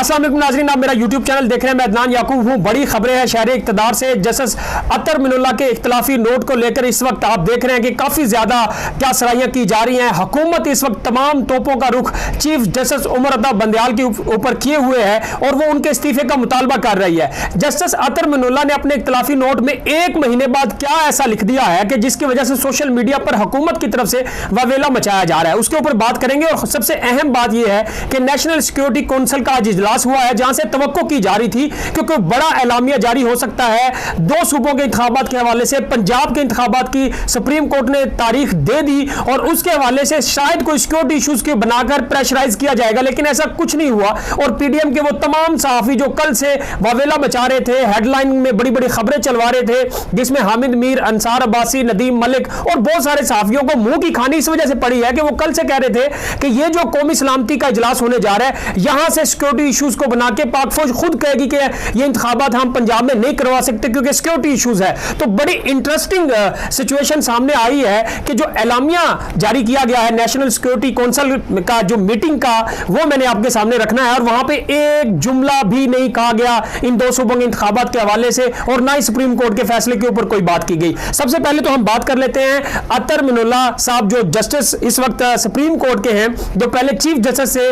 अस्सलाम वालेकुम नाज़रीन, आप मेरा यूट्यूब चैनल देख रहे हैं। मैं अदनान याकूब हूँ। बड़ी खबरें हैं शहरी इक़्तिदार से। जस्टिस अतर मिनुल्लाह के इख्तिलाफी नोट को लेकर इस वक्त आप देख रहे हैं कि काफ़ी ज़्यादा क्या सराहियाँ की जा रही हैं। हुकूमत इस वक्त तमाम तोपों का रुख चीफ जस्टिस उमर अता बंदयाल के ऊपर किए हुए है और वो उनके इस्तीफे का मुतालबा कर रही है। जस्टिस अतर मिनुल्लाह ने अपने इख्तिलाफी नोट में एक महीने बाद क्या ऐसा लिख दिया है कि जिसकी वजह से सोशल मीडिया पर हुकूमत की तरफ से वावेला मचाया जा रहा है, उसके ऊपर बात करेंगे। और सबसे अहम बात यह है कि नेशनल सिक्योरिटी काउंसिल का आज इजलास हुआ है, जहां से तवक्को की जा रही थी क्योंकि बड़ा एलामिया जारी हो सकता है। दो सूबों के इंतखाबात के हवाले से पंजाब के इंतखाबात की सुप्रीम कोर्ट ने तारीख दे दी और उसके हवाले से शायद कोई सिक्योरिटी इश्यूज के बनाकर प्रेशराइज किया जाएगा, लेकिन ऐसा कुछ नहीं हुआ। और पीडीएम के वो तमाम सहाफी जो कल से वावेला बचा रहे थे, हेडलाइन में बड़ी बड़ी खबरें चलवा रहे थे, जिसमें हामिद मीर, अंसार अब्बासी, नदीम मलिक और बहुत सारे सहाफियों को मुंह की खानी इस वजह से पड़ी है कि वो कल से कह रहे थे कि ये जो कौमी सलामती का इजलास होने जा रहा है, यहां से सिक्योरिटी इश्यूज को बना के पाक फौज खुद कहेगी कि ये इंतखाबात हम पंजाब में नहीं करवा सकते क्योंकि सिक्योरिटी इश्यूज है। तो बड़ी इंटरेस्टिंग सिचुएशन सामने आई है कि जो एलामिया जारी किया गया है नेशनल सिक्योरिटी काउंसिल का जो मीटिंग का, वो मैंने आपके सामने रखना है। और वहां पे एक जुमला भी नहीं कहा गया इन दो सूबों के इंतखाबात के हवाले से और ना ही सुप्रीम कोर्ट के फैसले के ऊपर कोई बात की गई। सबसे पहले तो हम बात कर लेते हैं अतर मिनुल्लाह साहब जो जस्टिस इस वक्त सुप्रीम कोर्ट के हैं, जो पहले चीफ जस्टिस से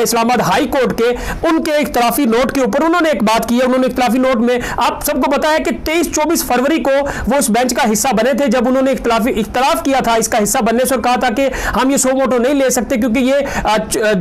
इस्लामाबाद हाई कोर्ट के, उनके इख्तिलाफी नोट के ऊपर उन्होंने एक बात की है। उन्होंने इख्तिलाफी नोट में आप सबको बताया कि 23-24 फरवरी को वो उस बेंच का हिस्सा बने थे जब उन्होंने इख्तिलाफ किया था इसका हिस्सा बनने से और कहा था कि हम ये सो मोटो नहीं ले सकते क्योंकि ये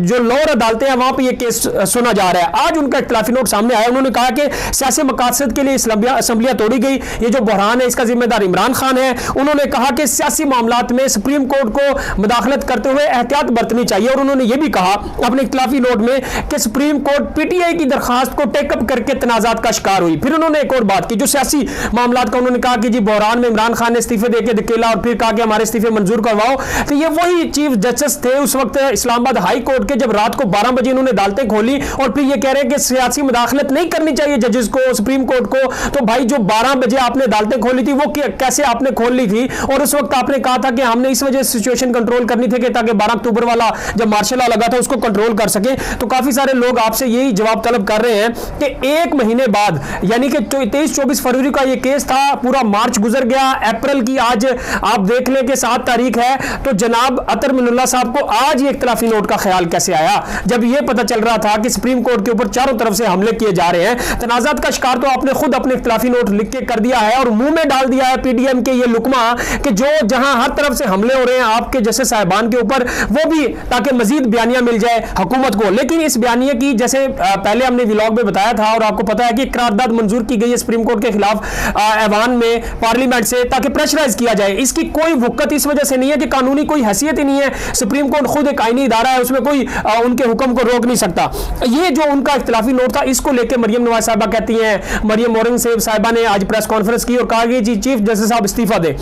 जो लोअर अदालतें हैं वहां पर ये केस सुना जा रहा है। आज उनका इख्तिलाफी नोट सामने आया। उन्होंने कहा कि सियासी मकासद के लिए असम्बलियां तोड़ी गई, ये जो बहरान है इसका जिम्मेदार इमरान खान है। उन्होंने कहा कि सियासी मामलात में सुप्रीम कोर्ट को मुदाखलत करते हुए एहतियात बरतनी चाहिए। और उन्होंने ये भी कहा अपने इख्तिलाफी नोट में कि सुप्रीम कोर्ट पीटीआई की दरखास्त को टेकअप करके तनाजात का शिकार हुई। फिर उन्होंने एक और बात की जो सियासी मामलात का, उन्होंने कहा कि जी बहरान में इमरान खान ने इस्तीफे देके धकेला और फिर कहा कि हमारे इस्तीफे मंजूर करवाओ। तो ये वही चीफ जस्टिस थे उस वक्त इस्लामाबाद हाई कोर्ट के, जब रात को 12 बजे उन्होंने अदालतें खोली और फिर ये कह रहे हैं कि सियासी मुदाखलत नहीं करनी चाहिए जजेस को, सुप्रीम कोर्ट को। तो भाई जो 12 बजे आपने अदालतें खोली थी वो कैसे आपने खोल ली थी? और उस वक्त आपने कहा था कि हमने इस वजह से सिचुएशन कंट्रोल करनी थी कि ताकि 12 अक्टूबर वाला जब मार्शल लॉ लगा था उसको कंट्रोल कर सके। तो काफी सारे लोग आपसे यही जवाब तलब कर रहे हैं कि एक महीने बाद, यानी कि 23-24 फरवरी का ये केस था, पूरा मार्च गुजर गया, अप्रैल की आज आप देख लें कि 7 तारीख है। तो जनाब अतर मिनुल्लाह साहब को आज ये इख्तिलाफी नोट का ख्याल कैसे आया जब ये पता चल रहा था कि सुप्रीम कोर्ट के ऊपर चारों तरफ से हमले किए जा रहे हैं? तनाजात का शिकार तो आपने खुद अपने इख्तिलाफी नोट लिख के कर दिया है और मुंह में डाल दिया है पीडीएम के ये लुकमा कि जो जहां हर तरफ से हमले हो रहे हैं आपके जैसे साहिबान के ऊपर, वो भी ताकि मजीद बयानिया मिल जाए हुकूमत को। लेकिन इस बयानिया की जैसे पहले हमने व्लॉग में बताया था और आपको पता है कि करारदाद मंजूर की गई है सुप्रीम कोर्ट के खिलाफ ऐवान में पार्लियामेंट से ताकि प्रेशराइज किया जाए। इसकी कोई वक़्त इस वजह से नहीं है कि कानूनी कोई हैसियत ही नहीं है। सुप्रीम कोर्ट खुद एक आईनी इदारा है, उसमें कोई उनके हुक्म को रोक नहीं सकता। ये जो उनका इख्तिलाफी नोट था, इसको लेकर मरियम नवाज साहिबा कहती हैं, मरियम औरंगजेब साहिबा ने आज प्रेस कॉन्फ्रेंस की और कहा कि जी चीफ जस्टिस साहब इस्तीफा दे।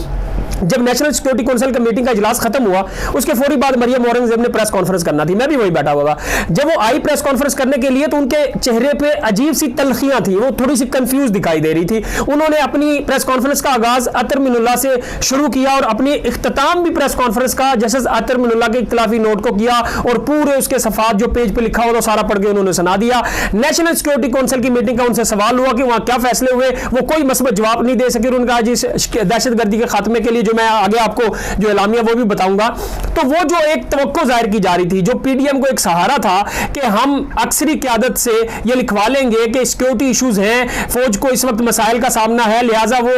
जब नेशनल सिक्योरिटी काउंसिल का मीटिंग का इजलास खत्म हुआ उसके फौरी बाद मरियम औरंगजेब ने प्रेस कॉन्फ्रेंस करना थी, मैं भी वही बैठा हुआ। जब वो आई प्रेस कॉन्फ्रेंस करने के लिए तो उनके चेहरे पे अजीब सी तलखियां थी, वो थोड़ी सी कंफ्यूज दिखाई दे रही थी। उन्होंने अपनी प्रेस कॉन्फ्रेंस का आगाज अतर मिनुल्लाह से शुरू किया और अपनी इख्तिताम भी प्रेस कॉन्फ्रेंस का जस्टिस अतर मिनुल्लाह के इख्तिलाफी नोट को किया और पूरे उसके सफात जो पेज पे लिखा हुआ तो सारा पढ़ के उन्होंने सुना दिया। नेशनल सिक्योरिटी काउंसिल की मीटिंग का उनसे सवाल हुआ कि वहां क्या फैसले हुए, वो कोई मसबत जवाब नहीं दे सके। उनका आज दहशतगर्दी के खात्मे के लिए जो मैं आगे आपको जो एलामिया वो भी बताऊंगा, तो वो जो एक तवक्को जाहिर की जा रही थी, जो पीडीएम को एक सहारा था कि हम अक्सरी क़यादत से ये लिखवा लेंगे कि सिक्योरिटी इश्यूज हैं, फौज को इस वक्त मसाइल का सामना है, लिहाजा वो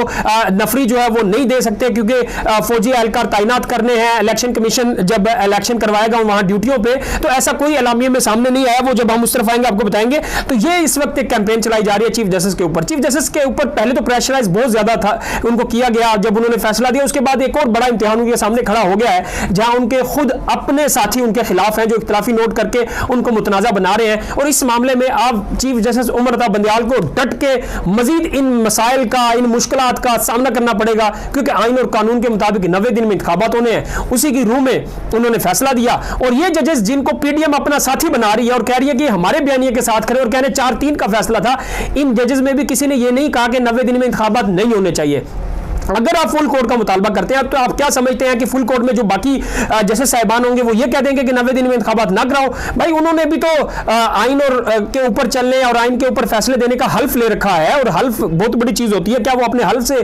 नफरी जो है वो नहीं दे सकते क्योंकि फौजी एहलकार तैनात करने हैं, इलेक्शन कमीशन जब इलेक्शन करवाएगा वहां ड्यूटियों पे। तो ऐसा कोई एलामिया में सामने नहीं आया, वो जब हम उस तरफ आएंगे आपको बताएंगे। तो ये इस वक्त एक कैंपेन चलाई जा रही है चीफ जस्टिस के ऊपर। चीफ जस्टिस के ऊपर पहले तो प्रेशराइज बहुत ज्यादा था उनको किया गया जब उन्होंने फैसला दिया, उसके बाद एक और बड़ा इम्तिहान उनके सामने खड़ा हो गया है जहां उनके खुद अपने साथी उनके खिलाफ हैं जो इख्तिलाफी नोट करके उनको मुतनाज़ा बना रहे हैं। और इस मामले में आप चीफ जस्टिस उमर अता बंदयाल को डट के मजीद इन मसाइल का, इन मुश्किलात का सामना करना पड़ेगा क्योंकि आइन और कानून के मुताबिक 90 दिन में इंतखाबात होने हैं। उसी की रूह में उन्होंने फैसला दिया और ये जजेस जिनको पीडीएम अपना साथी बना रही है और कह रही है कि हमारे बयानिए के साथ खड़े और कह रहे 4-3 का फैसला था, इन जजेस में भी किसी ने ये नहीं कहा कि 90 दिन में इंतखाबात नहीं होने चाहिए। अगर आप फुल कोर्ट का मुतालबा करते हैं तो आप क्या समझते हैं कि फुल कोर्ट में जो बाकी जैसे साहिबान होंगे वो ये कह देंगे कि 90 दिन में इंतखाबात ना कराओ? भाई उन्होंने भी तो आइन और के ऊपर चलने और आइन के ऊपर फैसले देने का हल्फ ले रखा है, और हल्फ बहुत बड़ी चीज होती है। क्या वो अपने हल्फ से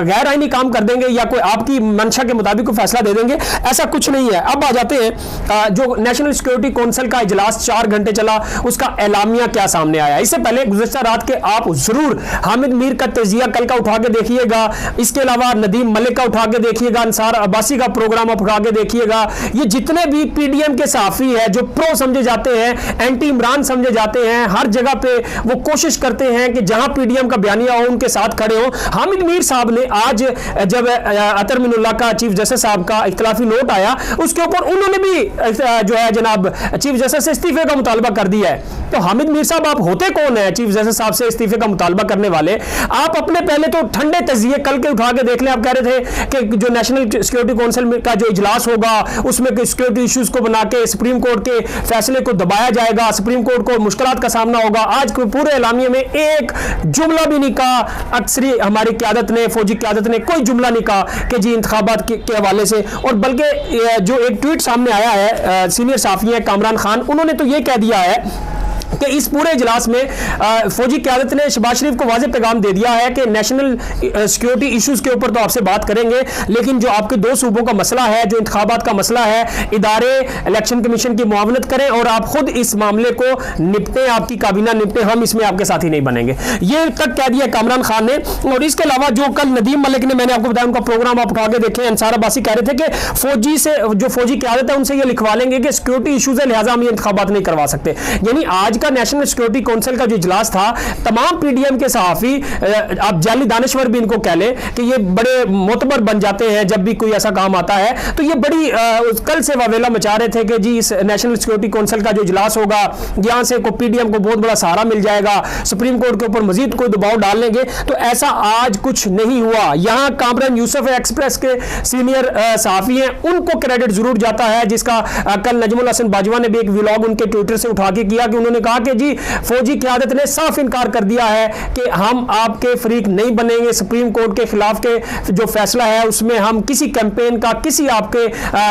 गैर आइनी काम कर देंगे या कोई आपकी मंशा के मुताबिक कोई फैसला दे देंगे? ऐसा कुछ नहीं है। अब आ जाते हैं जो नेशनल सिक्योरिटी काउंसिल का इजलास 4 घंटे चला, उसका एलामिया क्या सामने आया। इससे पहले गुज़श्ता रात के आप जरूर हामिद मीर का तजिया कल का उठा के देखिएगा, इसके अलावा नदीम मलिक का उठा के देखिएगा, अंसार अब्बासी का प्रोग्राम आप उठा के देखिएगा। ये जितने भी पीडीएम के सहाफी है जो प्रो समझे जाते हैं, एंटी इमरान समझे जाते हैं, हर जगह पे वो कोशिश करते हैं कि जहां पीडीएम का बयानिया हो उनके साथ खड़े हो। हामिद मीर साहब ने आज जब अतर मिनुल्लाह का चीफ जस्टिस साहब का इख्तिलाफी नोट आया, उसके ऊपर उन्होंने भी जो है जनाब चीफ जस्टिस से इस्तीफे का मुतालबा कर दिया है। तो हामिद मीर साहब आप होते कौन है चीफ जस्टिस साहब से इस्तीफे का मुतालबा करने वाले? आप अपने पहले तो ठंडे तजिए कल के उठा के देख लें। आप कह रहे थे कि जो नेशनल सिक्योरिटी काउंसिल का जो इजलास होगा उसमें सिक्योरिटी इश्यूज को बना के सुप्रीम कोर्ट के फैसले को दबाया जाएगा, सुप्रीम कोर्ट को मुश्किलात का सामना होगा। आज पूरे एलामिये में एक जुमला भी नहीं कहा अक्सरी हमारी क़यादत ने, फौजी क़यादत ने कोई जुमला नहीं कहा कि जी इंतखाबात के हवाले से। और बल्कि जो एक ट्वीट सामने आया है सीनियर साफी है कामरान खान, उन्होंने तो ये कह दिया है कि इस पूरे इजलास में फौजी क़यादत ने शहबाज शरीफ को वाज़ेह पैगाम दे दिया है कि नेशनल सिक्योरिटी इश्यूज के ऊपर तो आपसे बात करेंगे, लेकिन जो आपके 2 सूबों का मसला है, जो इंतखाबात का मसला है, इदारे इलेक्शन कमीशन की मुआवनत करें और आप खुद इस मामले को निपटें, आपकी काबीना निपटे, हम इसमें आपके साथ ही नहीं बनेंगे। ये तक कह दिया कामरान खान ने। और इसके अलावा जो कल नदीम मलिक ने, मैंने आपको बताया उनका प्रोग्राम आप उठा के देखें, अंसार अब्बासी कह रहे थे कि फौजी से जो फौजी क़यादत है उनसे ये लिखवा लेंगे कि सिक्योरिटी इशूज है लिहाजा हम ये इंतखाबात नहीं करवा सकते। यानी आज का नेशनल सिक्योरिटी काउंसिल का जो इजलास था, तमाम पीडीएम के सहाफी, आप जाली दानिश्वर भी इनको कह लें कि ये बड़े मोतबर बन जाते हैं जब भी कोई ऐसा काम आता है, तो ये बड़ी कल से वावेला मचा रहे थे कि जी इस नेशनल सिक्योरिटी काउंसिल का जो इजलास होगा यहां से को पीडीएम को बहुत बड़ा सहारा मिल जाएगा, सुप्रीम कोर्ट के ऊपर मजीद कोई दबाव डाल लेंगे। तो ऐसा आज कुछ नहीं हुआ। यहां कामरान यूसुफ एक्सप्रेस के सीनियर सहाफी हैं, उनको क्रेडिट जरूर जाता है, जिसका कल नजमुल हसन बाजवा ने भी एक व्लॉग उनके ट्विटर से उठा के किया कि उन्होंने कहा कि जी फौजी क़यादत ने साफ इनकार कर दिया है कि हम आपके फरीक नहीं बनेंगे, सुप्रीम कोर्ट के खिलाफ के जो फैसला है उसमें हम किसी कैंपेन का, किसी आपके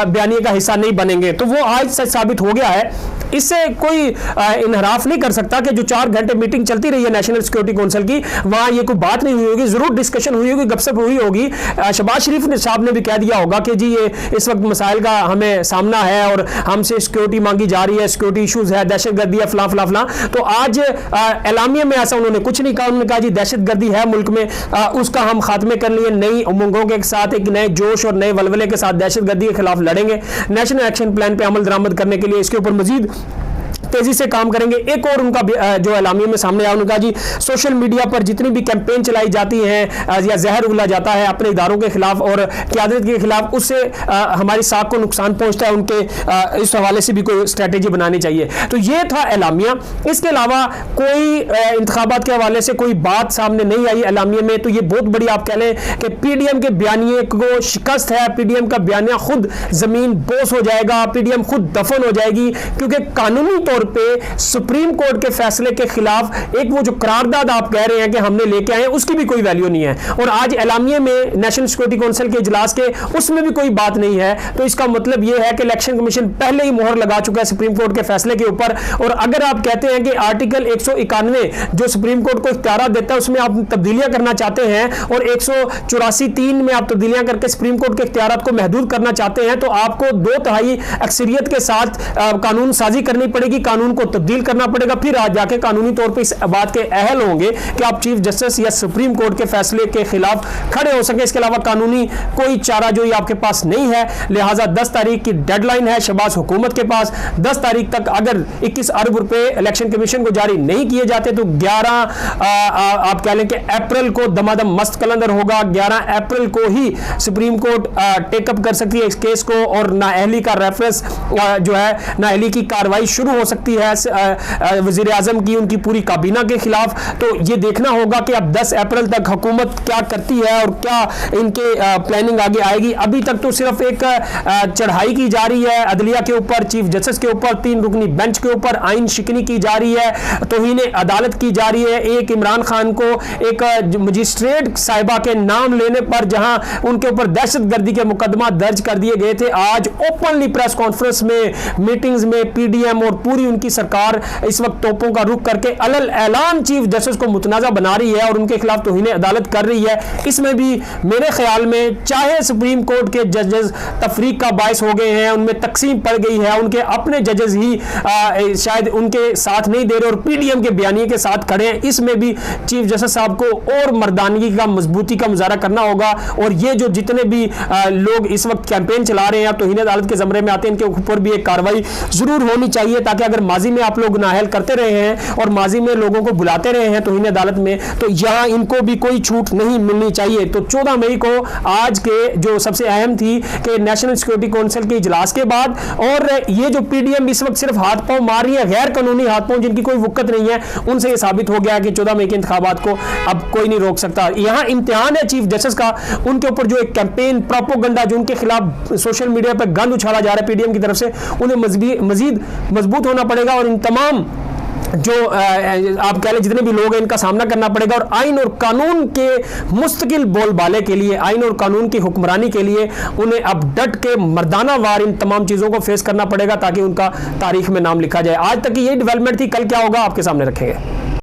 बयानिए का हिस्सा नहीं बनेंगे। तो वो आज सच साबित हो गया है। इससे कोई इनहराफ नहीं कर सकता कि जो 4 घंटे मीटिंग चलती रही है नेशनल सिक्योरिटी काउंसिल की, वहां ये कोई बात नहीं हुई होगी, जरूर डिस्कशन हुई होगी, गपशप हुई होगी। शहबाज शरीफ ने साहब ने भी कह दिया होगा कि जी ये इस वक्त मसाइल का हमें सामना है और हमसे सिक्योरिटी मांगी जा रही है, सिक्योरिटी इशूज है, दहशतगर्दी है, फला फला फला। तो आज एलामिया में ऐसा उन्होंने कुछ नहीं कहा। उन्होंने कहा जी दहशतगर्दी है मुल्क में, उसका हम खात्मे कर लिए, नई उमंगों के साथ, एक नए जोश और नए वलवले के साथ दहशतगर्दी के खिलाफ लड़ेंगे, नेशनल एक्शन प्लान पे अमल दरामद करने के लिए इसके ऊपर मजीद तेजी से काम करेंगे। एक और उनका जो एलामिया में सामने आया, उन्होंने कहा जी सोशल मीडिया पर जितनी भी कैंपेन चलाई जाती हैं या जहर उगला जाता है अपने इदारों के खिलाफ और क़यादत के खिलाफ, उससे हमारी साख को नुकसान पहुंचता है। उनके इस हवाले से भी कोई स्ट्रेटेजी बनानी चाहिए। तो ये था एलामिया। इसके अलावा कोई इंतखाबात के हवाले से कोई बात सामने नहीं आई एलामिया में। तो ये बहुत बड़ी आप कह लें कि पीडीएम के बयानिए को शिकस्त है। पीडीएम का बयानिया खुद जमीन बोस हो जाएगा, पीडीएम खुद दफन हो जाएगी, क्योंकि कानूनी तौर पे सुप्रीम कोर्ट के फैसले के खिलाफ एक वो जो करारदाद आप कह रहे हैं कि हमने लेके आए, उसकी भी कोई वैल्यू नहीं है। और आज एलामिया में नेशनल सिक्योरिटी काउंसिल के इजलास के उसमें भी कोई बात नहीं है। तो इसका मतलब यह है कि इलेक्शन कमीशन पहले ही मोहर लगा चुका है सुप्रीम कोर्ट के फैसले के ऊपर। और अगर आप कहते हैं कि आर्टिकल 191 जो सुप्रीम कोर्ट को इख्तियार देता है उसमें आप तब्दीलियां करना चाहते हैं और 184(3) में आप तब्दीलियां करके सुप्रीम कोर्ट के इख्तियार को महदूद करना चाहते हैं, तो आपको 2/3 अक्सरियत के साथ कानून साजी करनी पड़ेगी, कानून को तब्दील करना पड़ेगा। फिर आज जाके कानूनी तौर पे इस बात के अहल होंगे कि आप चीफ जस्टिस या सुप्रीम कोर्ट के फैसले के खिलाफ खड़े हो सके। इसके अलावा कानूनी कोई चारा जो आपके पास नहीं है। लिहाजा 10 तारीख की डेडलाइन है शहबाज हुकूमत के पास। 10 तारीख तक अगर 21 अरब रुपए इलेक्शन कमीशन को जारी नहीं किए जाते तो 11 आप कह लें कि अप्रैल को दमादम मस्त कलंदर होगा। 11 अप्रैल को ही सुप्रीम कोर्ट टेकअप कर सकती है इस केस को और नाअहली का रेफरेंस जो है नाअहली की कार्रवाई शुरू हो सकती सकती है वज़ीर आज़म की उनकी पूरी काबीना के खिलाफ। तो ये देखना होगा कि अब 10 अप्रैल तक हुकूमत क्या करती है और क्या इनके प्लानिंग आगे आएगी। अभी तक तो सिर्फ एक चढ़ाई की जा रही है अदलिया के ऊपर, चीफ जस्टिस के ऊपर, 3 रुकनी बेंच के ऊपर आइन शिकनी की जा रही है, तौहीन अदालत की जा रही है। एक इमरान खान को एक मजिस्ट्रेट साहिबा के नाम लेने पर जहां उनके ऊपर दहशतगर्दी के मुकदमा दर्ज कर दिए गए थे, आज ओपनली प्रेस कॉन्फ्रेंस में, मीटिंग्स में पीडीएम और पूरी उनकी सरकार इस वक्त तोपों का रुख करके अलल ऐलान चीफ जस्टिस को मुतनाज़ा बना रही है और उनके खिलाफ तौहीन अदालत कर रही है। इसमें भी मेरे ख्याल में चाहे सुप्रीम कोर्ट के जजेस तफरीक का बायस हो गए हैं, उनमें तकसीम पड़ गई है, उनके अपने जजेस ही शायद उनके साथ नहीं दे रहे और पीडीएम के बयानिए के साथ खड़े हैं, इसमें भी चीफ जस्टिस साहब को और मर्दानगी का, मजबूती का मुजाहरा करना होगा। और ये जो जितने भी लोग इस वक्त कैंपेन चला रहे हैं तौहीन अदालत के ज़मरे में आते हैं, इनके ऊपर भी एक कार्रवाई जरूर होनी चाहिए, ताकि अगर माजी में आप लोग नाअहल करते रहे हैं और माजी में लोगों को बुलाते रहे हैं तौहीन अदालत में, तो यहाँ इनको भी कोई छूट नहीं मिलनी चाहिए। तो 14 मई को आज के जो सबसे अहम थी कि नेशनल सिक्योरिटी काउंसिल के इजलास के बाद, और ये जो पीडीएम इस वक्त सिर्फ हाथ पांव मार रही है, गैर कानूनी हाथ पांव जिनकी कोई वुक्कत नहीं है, उनसे ये साबित हो गया है कि 14 मई के इंतखाबात को अब कोई नहीं रोक सकता। यहाँ इम्तिहान है चीफ जस्टिस का, उनके ऊपर जो एक कैंपेन प्रोपोगंडा जो उनके खिलाफ सोशल मीडिया पर गंद उछाला जा रहा है पीडीएम की तरफ से, उन्हें मजीद मजबूत होना पड़ेगा और इन तमाम जो आप कह लें जितने भी लोग हैं इनका सामना करना पड़ेगा और आइन और कानून के मुस्तकिल बोलबाले के लिए, आइन और कानून की हुक्मरानी के लिए उन्हें अब डट के मर्दाना वार इन तमाम चीज़ों को फेस करना पड़ेगा ताकि उनका तारीख में नाम लिखा जाए। आज तक की यही डेवलपमेंट थी, कल क्या होगा आपके सामने रखेंगे।